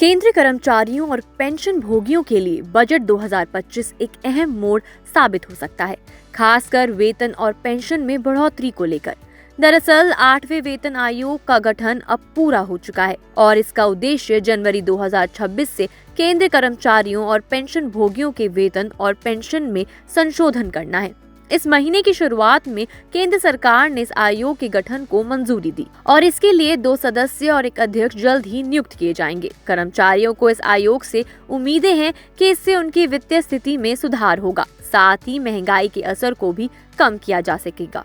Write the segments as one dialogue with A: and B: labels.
A: केंद्रीय कर्मचारियों और पेंशन भोगियों के लिए बजट 2025 एक अहम मोड़ साबित हो सकता है, खासकर वेतन और पेंशन में बढ़ोतरी को लेकर। दरअसल 8वें वेतन आयोग का गठन अब पूरा हो चुका है और इसका उद्देश्य जनवरी 2026 से केंद्रीय कर्मचारियों और पेंशन भोगियों के वेतन और पेंशन में संशोधन करना है। इस महीने की शुरुआत में केंद्र सरकार ने इस आयोग के गठन को मंजूरी दी और इसके लिए 2 सदस्य और एक अध्यक्ष जल्द ही नियुक्त किए जाएंगे। कर्मचारियों को इस आयोग से उम्मीदें हैं कि इससे उनकी वित्तीय स्थिति में सुधार होगा, साथ ही महंगाई के असर को भी कम किया जा सकेगा।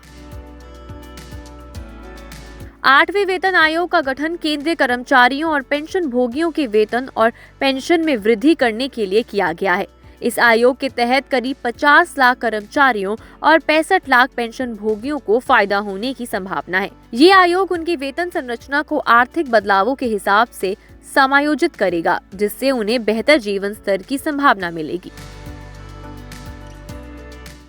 A: 8वें वेतन आयोग का गठन केंद्रीय कर्मचारियों और पेंशन भोगियों के वेतन और पेंशन में वृद्धि करने के लिए किया गया है। इस आयोग के तहत करीब 50 लाख कर्मचारियों और 65 लाख पेंशन भोगियों को फायदा होने की संभावना है। ये आयोग उनकी वेतन संरचना को आर्थिक बदलावों के हिसाब से समायोजित करेगा, जिससे उन्हें बेहतर जीवन स्तर की संभावना मिलेगी।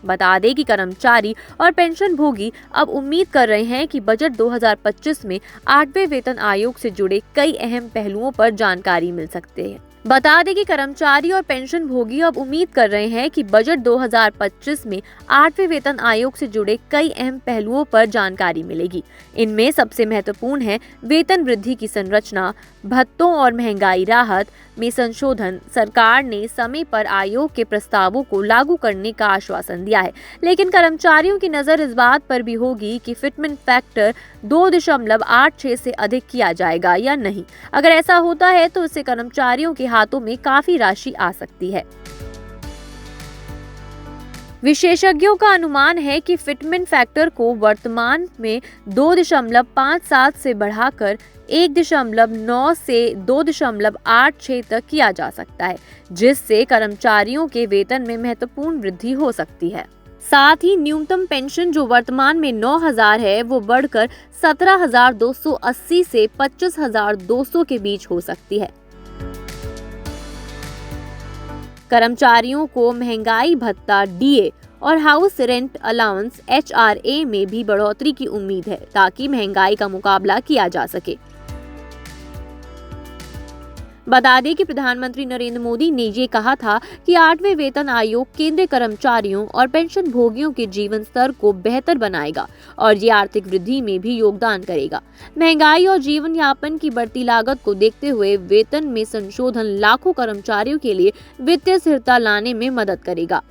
A: बता दें कि कर्मचारी और पेंशन भोगी अब उम्मीद कर रहे हैं कि बजट 2025 में 8वें वेतन आयोग से जुड़े कई अहम पहलुओं पर जानकारी मिल सकते हैं। बता दें कि कर्मचारी और पेंशन भोगी अब उम्मीद कर रहे हैं कि बजट 2025 में 8वें वेतन आयोग से जुड़े कई अहम पहलुओं पर जानकारी मिलेगी। इनमें सबसे महत्वपूर्ण है वेतन वृद्धि की संरचना, भत्तों और महंगाई राहत में संशोधन। सरकार ने समय पर आयोग के प्रस्तावों को लागू करने का आश्वासन दिया है, लेकिन कर्मचारियों की नजर इस बात पर भी होगी कि फिटमेंट फैक्टर 2.86 से अधिक किया जाएगा या नहीं। अगर ऐसा होता है तो इससे कर्मचारियों के हाथों में काफी राशि आ सकती है। विशेषज्ञों का अनुमान है कि फिटमेंट फैक्टर को वर्तमान में 2.57 से बढ़ाकर 1.9 से 2.86 तक किया जा सकता है, जिससे कर्मचारियों के वेतन में महत्वपूर्ण वृद्धि हो सकती है। साथ ही न्यूनतम पेंशन जो वर्तमान में 9,000 है, वो बढ़कर 17,280 से 25,200 के बीच हो सकती है। कर्मचारियों को महंगाई भत्ता, डीए और हाउस रेंट अलाउंस HRA में भी बढ़ोतरी की उम्मीद है, ताकि महंगाई का मुकाबला किया जा सके। बता दें कि प्रधानमंत्री नरेंद्र मोदी ने ये कहा था कि 8वें वेतन आयोग केंद्रीय कर्मचारियों और पेंशन भोगियों के जीवन स्तर को बेहतर बनाएगा और ये आर्थिक वृद्धि में भी योगदान करेगा। महंगाई और जीवन यापन की बढ़ती लागत को देखते हुए वेतन में संशोधन लाखों कर्मचारियों के लिए वित्तीय स्थिरता लाने में मदद करेगा।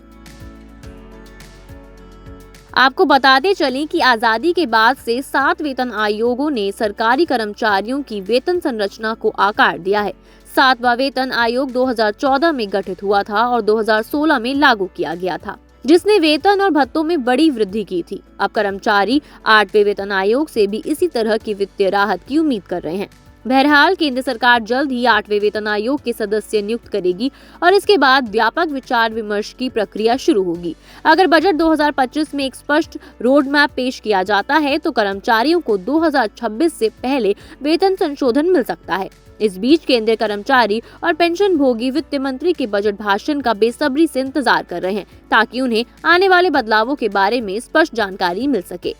A: आपको बताते चलें कि आजादी के बाद से 7 वेतन आयोगों ने सरकारी कर्मचारियों की वेतन संरचना को आकार दिया है। 7वां वेतन आयोग 2014 में गठित हुआ था और 2016 में लागू किया गया था, जिसने वेतन और भत्तों में बड़ी वृद्धि की थी। अब कर्मचारी 8वें वेतन आयोग से भी इसी तरह की वित्तीय राहत की उम्मीद कर रहे हैं। बहरहाल केंद्र सरकार जल्द ही 8वें वेतन आयोग के सदस्य नियुक्त करेगी और इसके बाद व्यापक विचार विमर्श की प्रक्रिया शुरू होगी। अगर बजट 2025 में एक स्पष्ट रोड मैप पेश किया जाता है तो कर्मचारियों को 2026 से पहले वेतन संशोधन मिल सकता है। इस बीच केंद्रीय कर्मचारी और पेंशन भोगी वित्त मंत्री के बजट भाषण का बेसब्री से इंतजार कर रहे हैं, ताकि उन्हें आने वाले बदलावों के बारे में स्पष्ट जानकारी मिल सके।